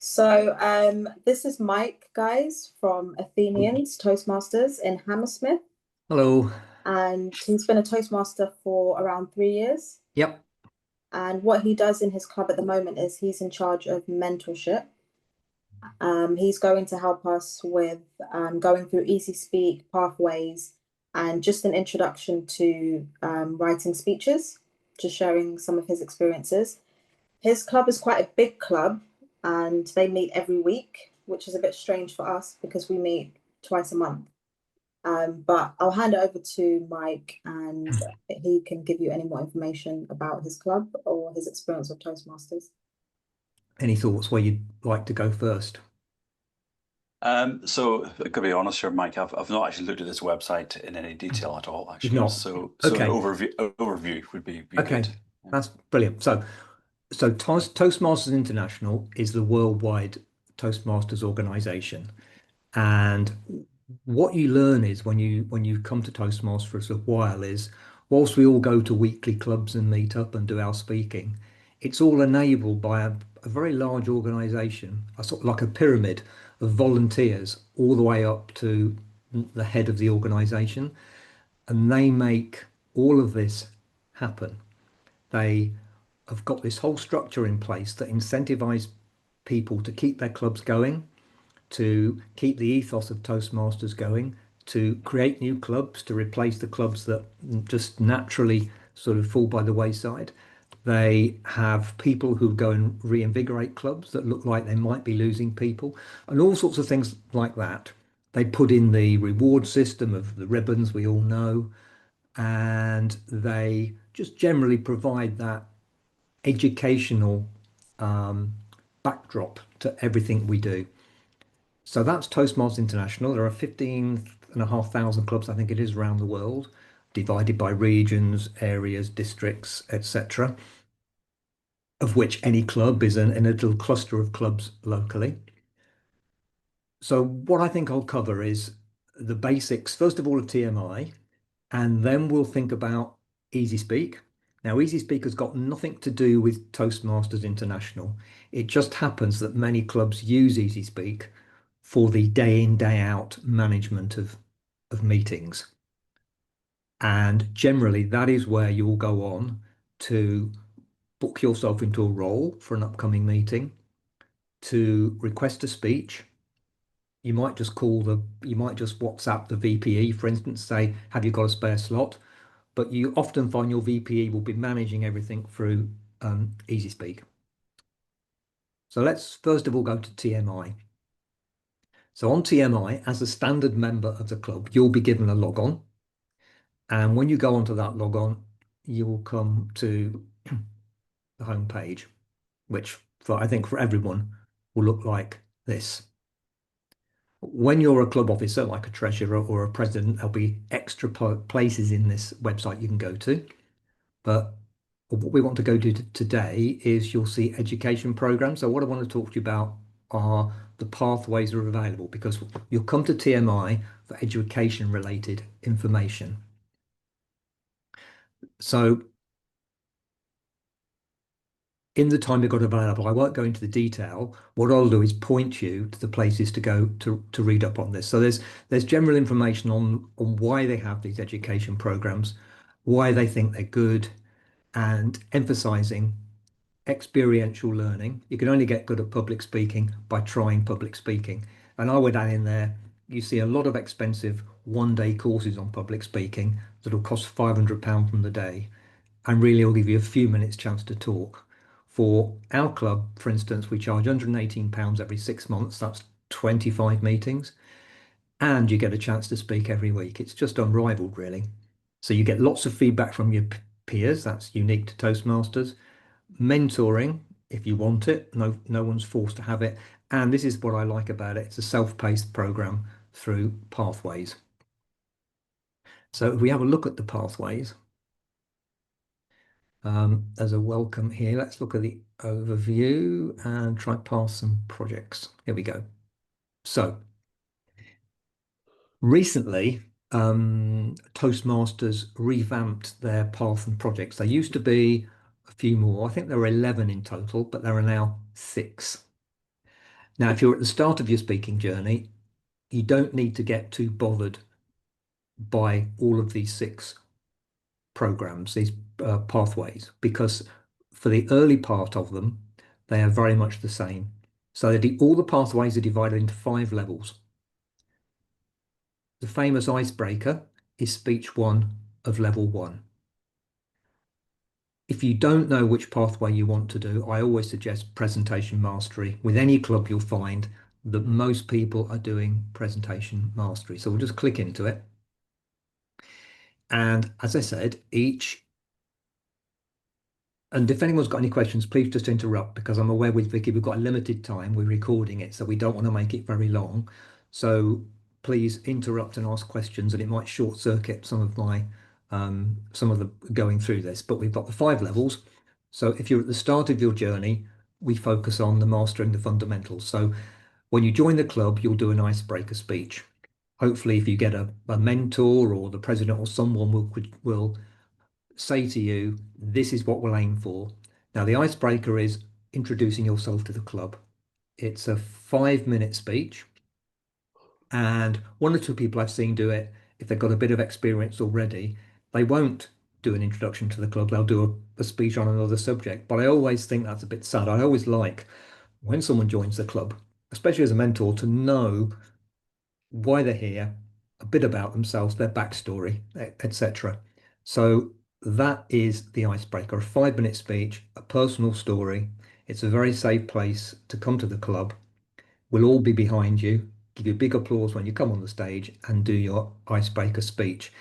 This is Mike, guys, from Athenians Toastmasters in Hammersmith, Hello. and he's been a Toastmaster for around 3 years. Yep. And what he does in his club at the moment is he's in charge of mentorship. He's going to help us with going through Easy Speak, pathways, and just an introduction to writing speeches, just sharing some of his experiences. His club is quite a big club and they meet every week, which is a bit strange for us because we meet twice a month. But I'll hand it over to Mike and he can give you any more information about his club or his experience with Toastmasters. Any thoughts where you'd like to go first? So I could be honest here, Mike. I've not actually looked at this website in any detail at all, You've actually. not. So an Okay. overview would be Okay. good. That's brilliant. So Toastmasters International is the worldwide Toastmasters organization. And what you learn is when you come to Toastmasters for a while is whilst we all go to weekly clubs and meet up and do our speaking, it's all enabled by a very large organization, a sort of like a pyramid of volunteers all the way up to the head of the organization, and they make all of this happen. They have got this whole structure in place that incentivize people to keep their clubs going, to keep the ethos of Toastmasters going, to create new clubs, to replace the clubs that just naturally sort of fall by the wayside. They have people who go and reinvigorate clubs that look like they might be losing people, and all sorts of things like that. They put in the reward system of the ribbons we all know, and they just generally provide that educational um, backdrop to everything we do. So that's Toastmasters International. There are 15,500 clubs, I think it is, around the world, divided by regions, areas, districts, etc., of which any club is in a little cluster of clubs locally. So what I think I'll cover is the basics, first of all, of TMI, and then we'll think about Easy Speak. Now, Easy Speak has got nothing to do with Toastmasters International. It just happens that many clubs use Easy Speak for the day in, day out management of meetings. And generally, that is where you'll go on to book yourself into a role for an upcoming meeting, to request a speech. You might just WhatsApp the VPE, for instance, say, have you got a spare slot? But you often find your VPE will be managing everything through Easy Speak. So let's first of all go to TMI. So on TMI, as a standard member of the club, you'll be given a log on. And when you go onto that log on, you will come to the home page, which I think for everyone will look like this. When you're a club officer, like a treasurer or a president, there'll be extra places in this website you can go to. But what we want to go to today is you'll see education programs. So what I want to talk to you about are the pathways that are available, because you'll come to TMI for education related information. So in the time you've got available, I won't go into the detail. What I'll do is point you to the places to go to read up on this. So there's general information on why they have these education programs, why they think they're good, and emphasizing experiential learning. You can only get good at public speaking by trying public speaking. And I would add in there, you see a lot of expensive one-day courses on public speaking that'll cost £500 from the day, and really will give you a few minutes chance to talk. For our club, for instance, we charge £118 every 6 months. That's 25 meetings, and you get a chance to speak every week. It's just unrivaled, really. So you get lots of feedback from your peers. That's unique to Toastmasters. Mentoring, if you want it, no one's forced to have it. And this is what I like about it. It's a self-paced program through pathways. So if we have a look at the pathways, as a welcome here, let's look at the overview and try past some projects. Here we go. So recently, Toastmasters revamped their path and projects. There used to be a few more. I think there were 11 in total, but there are now 6. Now, if you're at the start of your speaking journey, you don't need to get too bothered by all of these 6 programs, these pathways, because for the early part of them, they are very much the same. So all the pathways are divided into 5 levels. The famous icebreaker is speech 1 of level 1. If you don't know which pathway you want to do, I always suggest presentation mastery. With any club, you'll find that most people are doing presentation mastery. So we'll just click into it. And as I said, and if anyone's got any questions, please just interrupt, because I'm aware with Vicky, we've got a limited time. We're recording it, so we don't want to make it very long. So please interrupt and ask questions, and it might short circuit some of the going through this. But we've got the 5 levels. So if you're at the start of your journey, we focus on the mastering the fundamentals. So when you join the club, you'll do an icebreaker speech. Hopefully, if you get a mentor or the president or someone will say to you, this is what we'll aim for. Now, the icebreaker is introducing yourself to the club. It's a 5-minute speech. And 1 or 2 people I've seen do it, if they've got a bit of experience already, they won't do an introduction to the club. They'll do a speech on another subject. But I always think that's a bit sad. I always like, when someone joins the club, especially as a mentor, to know why they're here, a bit about themselves, their backstory, etc. So that is the icebreaker, a 5-minute speech, a personal story. It's a very safe place to come to the club. We'll all be behind you, give you big applause when you come on the stage and do your icebreaker speech.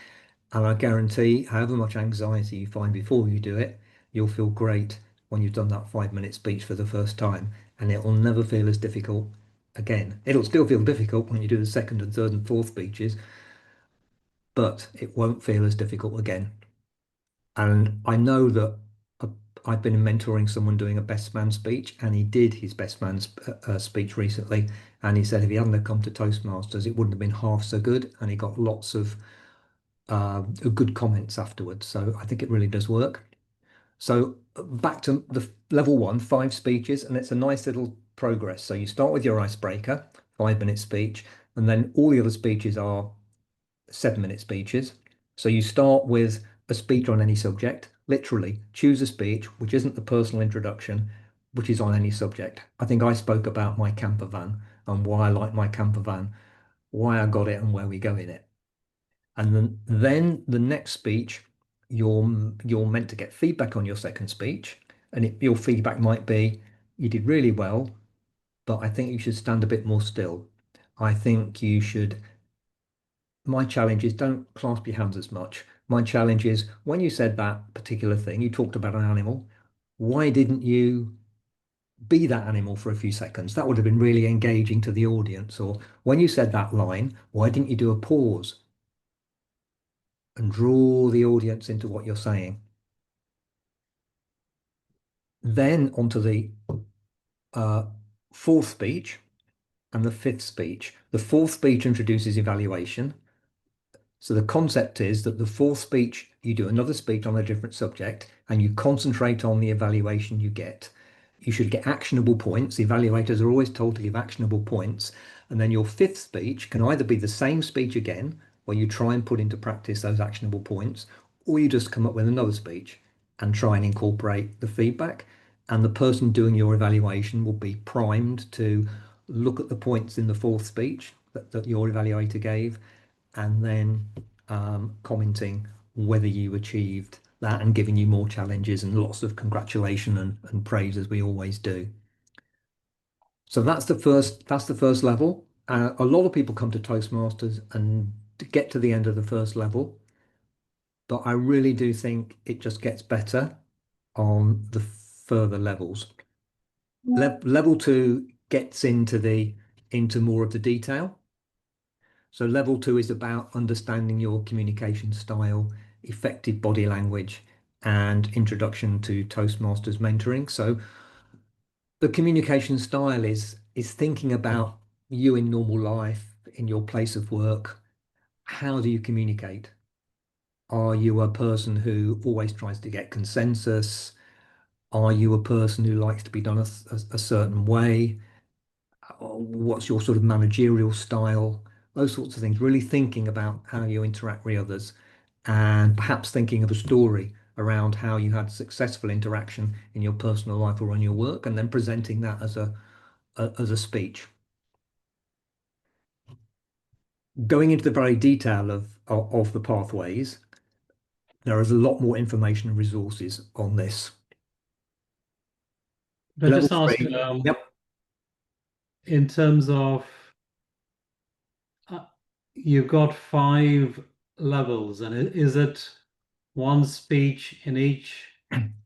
And I guarantee, however much anxiety you find before you do it, you'll feel great when you've done that 5-minute speech for the first time, and it will never feel as difficult again. It'll still feel difficult when you do the 2nd and 3rd and 4th speeches, but it won't feel as difficult again. And I know that I've been mentoring someone doing a best man speech, and he did his best man's speech recently, and he said if he hadn't come to Toastmasters, it wouldn't have been half so good, and he got lots of good comments afterwards. So I think it really does work. So back to the level 1, 5 speeches, and it's a nice little progress. So you start with your icebreaker, 5-minute speech, and then all the other speeches are 7-minute speeches. So you start with a speech on any subject, literally choose a speech which isn't the personal introduction, which is on any subject. I think I spoke about my camper van and why I like my camper van, why I got it and where we go in it. And then the next speech, you're meant to get feedback on your second speech, and your feedback might be, you did really well, but I think you should stand a bit more still. I think you should. My challenge is don't clasp your hands as much. My challenge is when you said that particular thing, you talked about an animal. Why didn't you be that animal for a few seconds? That would have been really engaging to the audience. Or when you said that line, why didn't you do a pause and draw the audience into what you're saying? Then onto the 4th speech and the 5th speech. The 4th speech introduces evaluation. So the concept is that the 4th speech, you do another speech on a different subject and you concentrate on the evaluation you get. You should get actionable points. The evaluators are always told to give actionable points. And then your 5th speech can either be the same speech again, where you try and put into practice those actionable points, or you just come up with another speech and try and incorporate the feedback. And the person doing your evaluation will be primed to look at the points in the 4th speech that your evaluator gave, and then commenting whether you achieved that and giving you more challenges and lots of congratulation and praise, as we always do. So that's the first level. A lot of people come to Toastmasters and get to the end of the first level, but I really do think it just gets better on the further levels. Level 2 gets into more of the detail. So level 2 is about understanding your communication style, effective body language, and introduction to Toastmasters mentoring. So the communication style is thinking about you in normal life, in your place of work. How do you communicate? Are you a person who always tries to get consensus? Are you a person who likes to be done a certain way? what's your sort of managerial style, those sorts of things, really thinking about how you interact with others and perhaps thinking of a story around how you had successful interaction in your personal life or on your work, and then presenting that as a speech. Going into the very detail of the pathways, there is a lot more information and resources on this. Can I just Level ask, 3, yep. in terms of you've got 5 levels, and is it one speech in each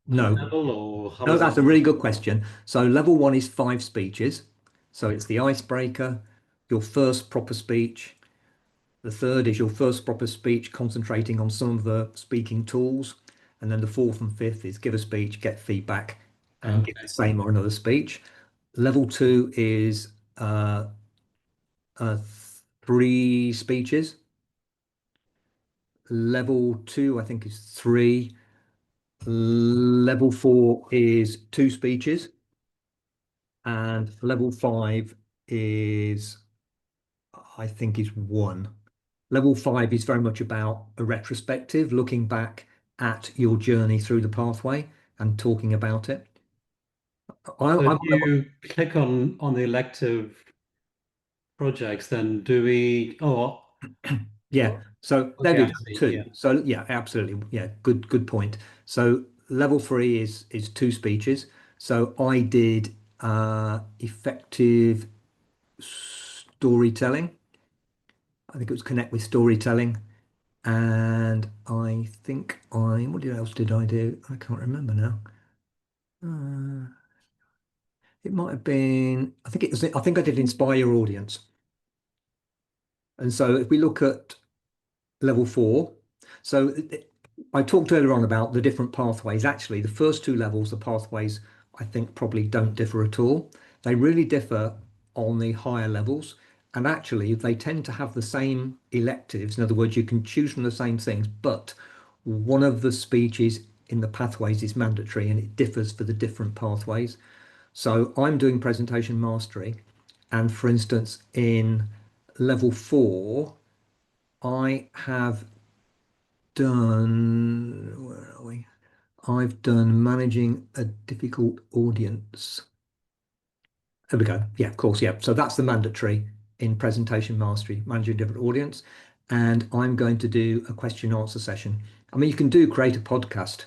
No, level, or how no, does that's that a really good question. So level 1 is 5 speeches. So it's the icebreaker, your first proper speech. The third is your first proper speech, concentrating on some of the speaking tools. And then the fourth and fifth is give a speech, get feedback, and give the same or another speech. Level 2 is 3 speeches. Level 2, I think, is 3. Level 4 is 2 speeches. And level 5 is, I think, is 1. Level 5 is very much about a retrospective, looking back at your journey through the pathway and talking about it. So if you click on the elective projects, then do we? Oh, yeah. So there okay, we I go. see, 2. yeah. So yeah, absolutely. Yeah, good point. So level 3 is 2 speeches. So I did effective storytelling. I think it was connect with storytelling. And I think what else did I do? I can't remember now. It might have been, I think I did inspire your audience. And so if we look at level 4, so I talked earlier on about the different pathways. Actually, the first 2 levels, the pathways, I think probably don't differ at all. They really differ on the higher levels. And actually, they tend to have the same electives. In other words, you can choose from the same things, but one of the speeches in the pathways is mandatory and it differs for the different pathways. So I'm doing presentation mastery. And for instance, in level 4, I have done, where are we? I've done managing a difficult audience. There we go. Yeah, of course. Yeah. So that's the mandatory in presentation mastery, managing a different audience. And I'm going to do a question answer session. I mean, you can create a podcast,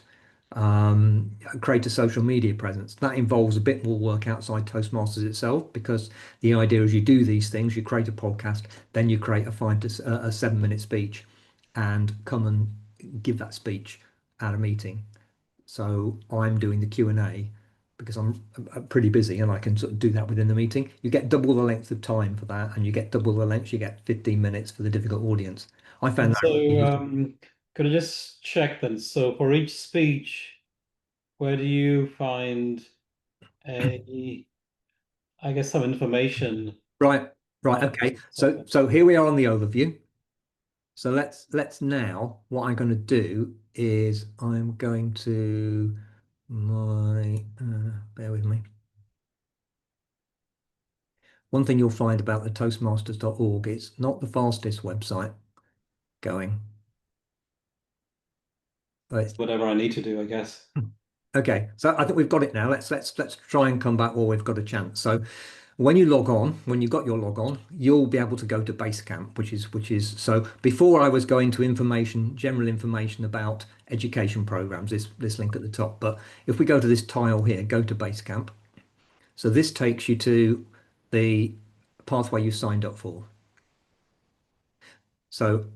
create a social media presence. That involves a bit more work outside Toastmasters itself, because the idea is you do these things, you create a podcast, then you create a 7-minute speech and come and give that speech at a meeting. So I'm doing the Q&A because I'm pretty busy and I can sort of do that within the meeting. You get double the length of time for that, and you get double the length, you get 15 minutes for the difficult audience. I found that. So could I just check then? So for each speech, where do you find I guess some information? Right. Okay. So here we are on the overview. So let's now, what I'm going to do is I'm going to bear with me. One thing you'll find about the toastmasters.org, it's not the fastest website going. But Whatever I need to do, I guess. okay, so I think we've got it now. Let's try and come back while we've got a chance. So when you log on, when you've got your log on, you'll be able to go to Basecamp, which is so before I was going to general information about education programs, this link at the top. But if we go to this tile here, go to Basecamp. So this takes you to the pathway you signed up for. So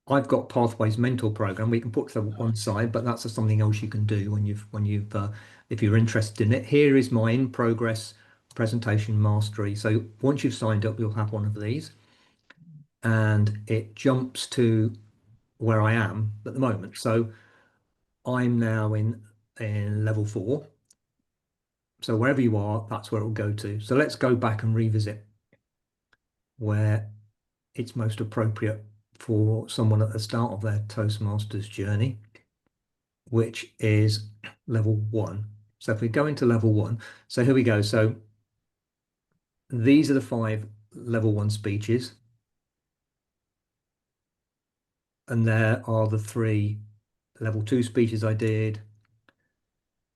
I've got Pathways Mentor Program. We can put to one side, but that's something else you can do if you're interested in it. Here is my in progress presentation mastery. So once you've signed up, you'll have one of these, and it jumps to where I am at the moment. So I'm now in level 4. So wherever you are, that's where it will go to. So let's go back and revisit where it's most appropriate for someone at the start of their Toastmasters journey, which is level 1. So if we go into level 1, so here we go. So these are the 5 level 1 speeches. And there are the 3 level 2 speeches I did.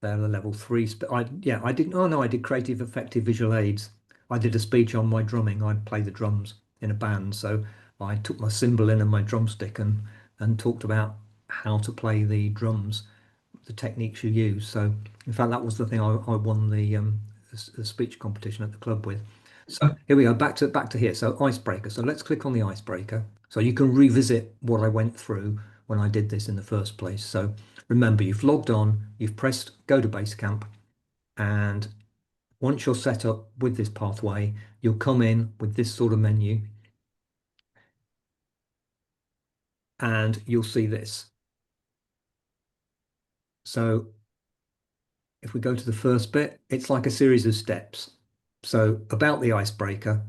There are the level 3. I didn't. Oh no, I did creative, effective visual aids. I did a speech on my drumming. I play the drums in a band, so I took my cymbal in and my drumstick and talked about how to play the drums, the techniques you use. So in fact, that was the thing I won the speech competition at the club with. So here we go, back to here. So icebreaker. So let's click on the icebreaker. So you can revisit what I went through when I did this in the first place. So remember, you've logged on, you've pressed go to Basecamp, and once you're set up with this pathway, you'll come in with this sort of menu, and you'll see this. So if we go to the first bit, it's like a series of steps. So about the icebreaker,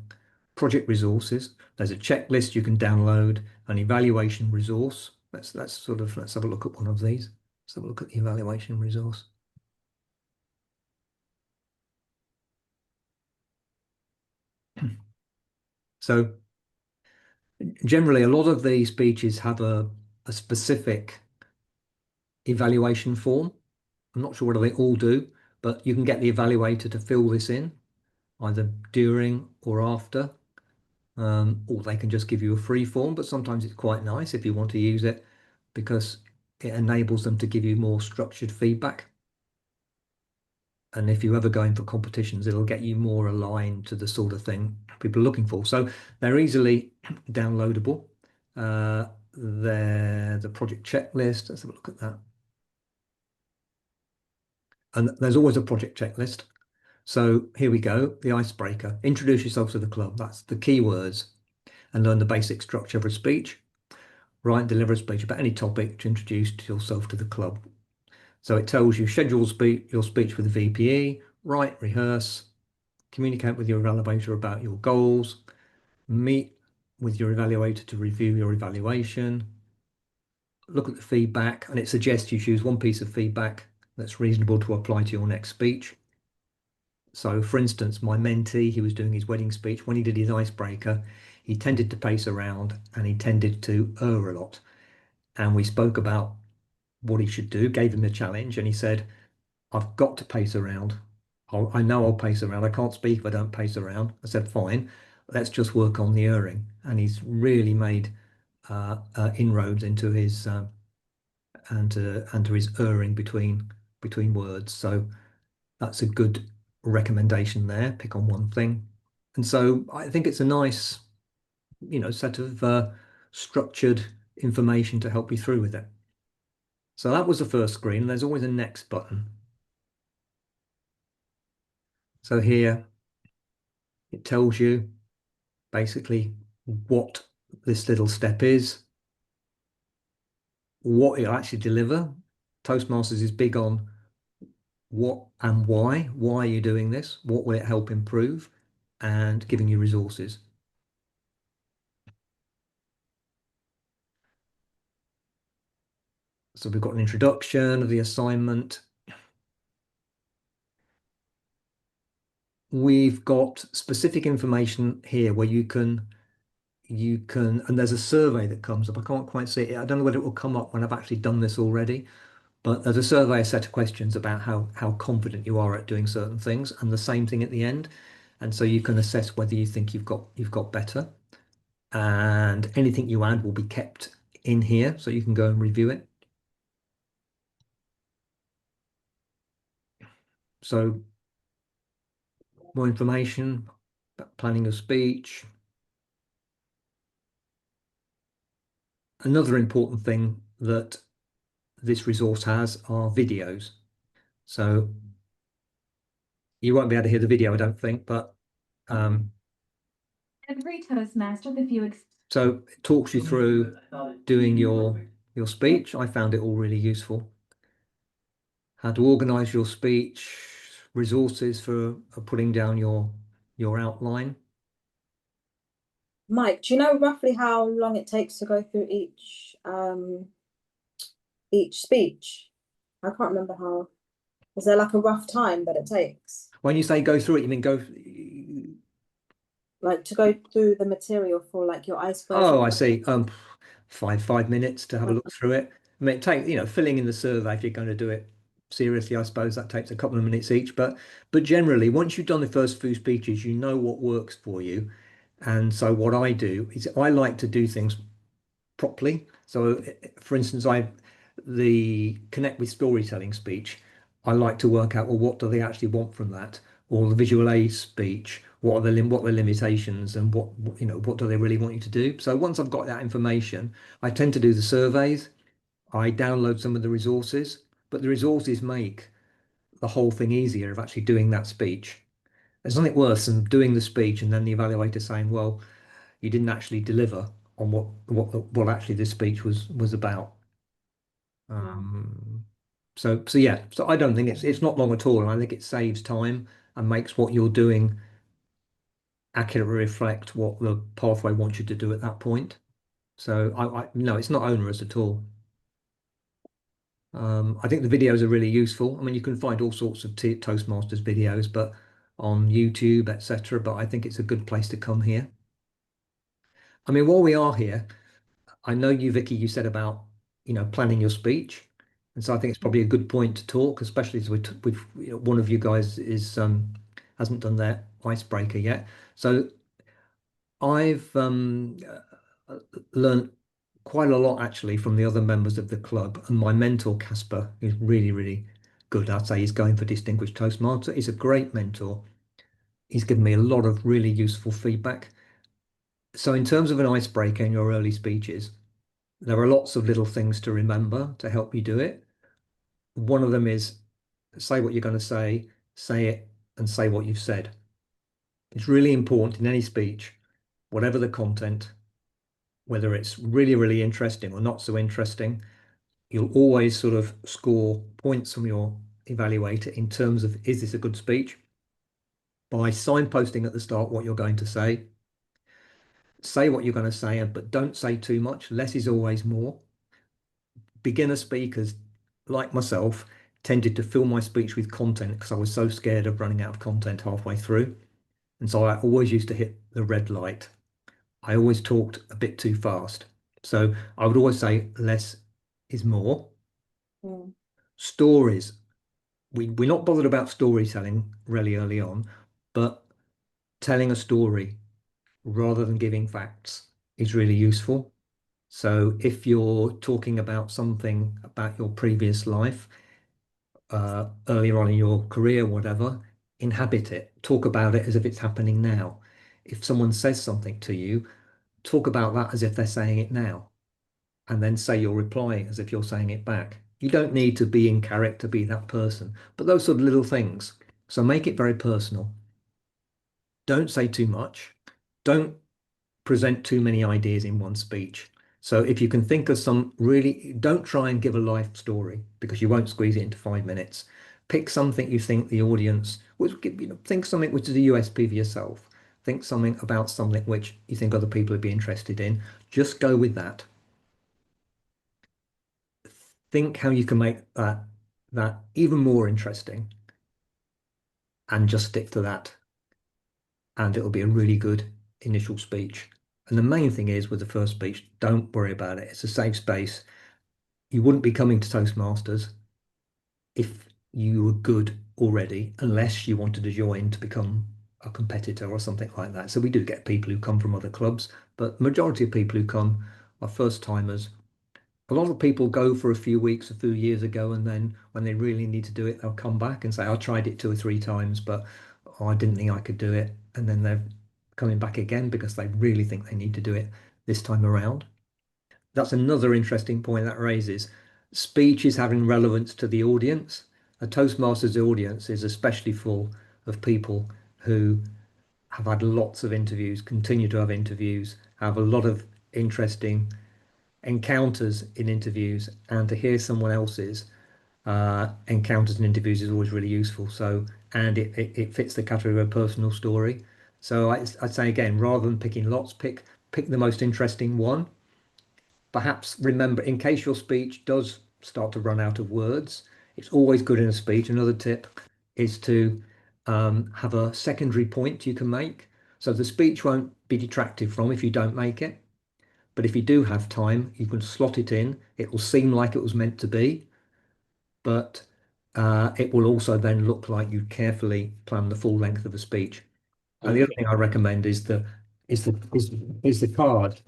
project resources, there's a checklist you can download, an evaluation resource. Let's have a look at one of these. Let's have a look at the evaluation resource. So generally, a lot of the speeches have a specific evaluation form. I'm not sure whether they all do, but you can get the evaluator to fill this in either during or after, or they can just give you a free form, but sometimes it's quite nice if you want to use it because it enables them to give you more structured feedback. And if you're ever going for competitions, it'll get you more aligned to the sort of thing people are looking for. So they're easily downloadable. They're the project checklist. Let's have a look at that. And there's always a project checklist. So here we go, the icebreaker. Introduce yourself to the club. That's the keywords. And learn the basic structure of a speech. Write and deliver a speech about any topic to introduce yourself to the club. So it tells you schedule your speech with the VPE, write, rehearse, communicate with your evaluator about your goals, meet with your evaluator to review your evaluation, look at the feedback, and it suggests you choose one piece of feedback that's reasonable to apply to your next speech. So for instance, my mentee, he was doing his wedding speech. When he did his icebreaker, he tended to pace around and he tended to err a lot. And we spoke about what he should do, gave him a challenge, and he said, I've got to pace around. I know I'll pace around. I can't speak if I don't pace around. I said, fine, let's just work on the erring. And he's really made inroads into his and to his erring between words. So that's a good recommendation there. Pick on one thing. And so I think it's a nice, set of structured information to help you through with it. So that was the first screen, and there's always a next button. So here it tells you basically what this little step is, what it'll actually deliver. Toastmasters is big on what and why. Why are you doing this? What will it help improve? And giving you resources. So we've got an introduction of the assignment. We've got specific information here where you can, and there's a survey that comes up. I can't quite see it. I don't know whether it will come up when I've actually done this already, but there's a survey, a set of questions about how confident you are at doing certain things, and the same thing at the end. And so you can assess whether you think you've got better, and anything you add will be kept in here so you can go and review it. So more information about planning a speech. Another important thing that this resource has are videos. So you won't be able to hear the video, I don't think, but Every Toastmaster, the few so it talks you through doing your speech. I found it all really useful. How to organize your speech, resources for putting down your outline. Mike, do you know roughly how long it takes to go through each speech? I can't remember how. Is there like a rough time that it takes? When you say go through it, you mean go like to go through the material for like your icebergs? Oh, I see. 5 minutes to have a look through it. I mean, filling in the survey if you're going to do it seriously, I suppose that takes a couple of minutes each. But generally, once you've done the first few speeches, you know what works for you. And so what I do is I like to do things properly. So, for instance, the connect with storytelling speech, I like to work out, well, what do they actually want from that? Or the visual aid speech, what are the limitations, and what do they really want you to do? So once I've got that information, I tend to do the surveys. I download some of the resources, but the resources make the whole thing easier of actually doing that speech. There's nothing worse than doing the speech and then the evaluator saying, well, you didn't actually deliver on what actually this speech was about. So yeah, so I don't think it's not long at all, and I think it saves time and makes what you're doing accurately reflect what the pathway wants you to do at that point. So I no, it's not onerous at all. I think the videos are really useful. I mean, you can find all sorts of Toastmasters videos, but on YouTube, etc. But I think it's a good place to come here. I mean, while we are here, I know you, Vicky, you said about, planning your speech. And so I think it's probably a good point to talk, especially as with one of you guys hasn't done their icebreaker yet. So I've learned quite a lot actually from the other members of the club, and my mentor Casper is really, really good. I'd say he's going for Distinguished Toastmaster. He's a great mentor. He's given me a lot of really useful feedback. So in terms of an icebreaker in your early speeches, there are lots of little things to remember to help you do it. One of them is say what you're going to say it, and say what you've said. It's really important in any speech, whatever the content, whether it's really, really interesting or not so interesting, you'll always sort of score points from your evaluator in terms of, is this a good speech? By signposting at the start what you're going to say. Say what you're going to say, but don't say too much. Less is always more. Beginner speakers, like myself, tended to fill my speech with content because I was so scared of running out of content halfway through. And so I always used to hit the red light. I always talked a bit too fast. So I would always say less is more. Stories. We're not bothered about storytelling really early on, but telling a story rather than giving facts is really useful. So if you're talking about something about your previous life, earlier on in your career, whatever, inhabit it. Talk about it as if it's happening now. If someone says something to you, talk about that as if they're saying it now, and then say your reply as if you're saying it back. You don't need to be in character, be that person, but those sort of little things. So make it very personal. Don't say too much. Don't present too many ideas in one speech. So if you can think of some really, don't try and give a life story because you won't squeeze it into 5 minutes. Pick something you think the audience would, think something which is a USP for yourself. Think something about something which you think other people would be interested in. Just go with that. Think how you can make that even more interesting, and just stick to that. And it'll be a really good initial speech. And the main thing is with the first speech, don't worry about it. It's a safe space. You wouldn't be coming to Toastmasters if you were good already, unless you wanted to join to become a competitor or something like that. So we do get people who come from other clubs, but majority of people who come are first timers. A lot of people go for a few weeks, a few years ago, and then when they really need to do it, they'll come back and say, I tried it 2 or 3 times, but I didn't think I could do it. And then they're coming back again because they really think they need to do it this time around. That's another interesting point that raises. Speech is having relevance to the audience. A Toastmasters audience is especially full of people who have had lots of interviews, continue to have interviews, have a lot of interesting encounters in interviews, and to hear someone else's encounters and interviews is always really useful. So, and it fits the category of a personal story. So I'd say again, rather than picking lots, pick the most interesting one. Perhaps remember, in case your speech does start to run out of words, it's always good in a speech. Another tip is to have a secondary point you can make. So the speech won't be detracted from if you don't make it. But if you do have time, you can slot it in. It will seem like it was meant to be, but it will also then look like you carefully plan the full length of a speech. And the other thing I recommend is the card.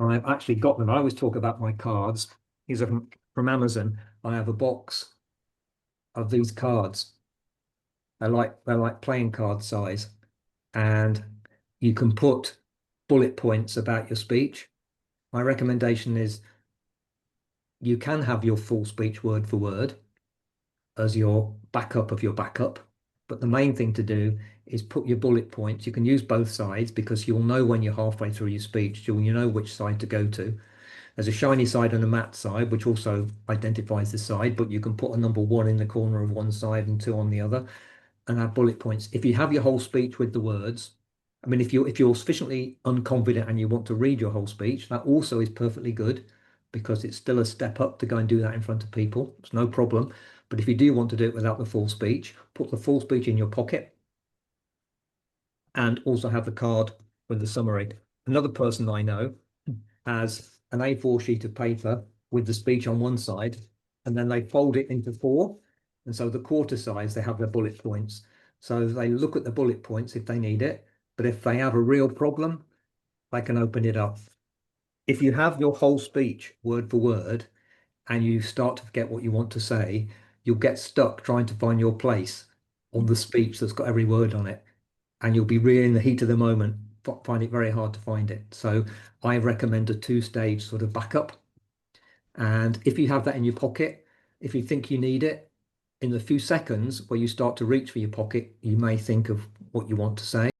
I've actually got them. I always talk about my cards. These are from Amazon. I have a box of these cards. They're like playing card size, and you can put bullet points about your speech. My recommendation is you can have your full speech word for word as your backup of your backup, but the main thing to do is put your bullet points. You can use both sides because you'll know when you're halfway through your speech, you know which side to go to. There's a shiny side and a matte side, which also identifies the side, but you can put a number 1 in the corner of one side and 2 on the other, and have bullet points. If you have your whole speech with the words, I mean, if you're sufficiently unconfident and you want to read your whole speech, that also is perfectly good, because it's still a step up to go and do that in front of people. It's no problem. But if you do want to do it without the full speech, put the full speech in your pocket and also have the card with the summary. Another person I know has an A4 sheet of paper with the speech on one side, and then they fold it into 4. And so the quarter size, they have their bullet points. So they look at the bullet points if they need it. But if they have a real problem, they can open it up. If you have your whole speech word for word and you start to forget what you want to say, you'll get stuck trying to find your place on the speech that's got every word on it. And you'll be really in the heat of the moment, find it very hard to find it. So I recommend a 2-stage sort of backup. And if you have that in your pocket, if you think you need it, in the few seconds where you start to reach for your pocket, you may think of what you want to say.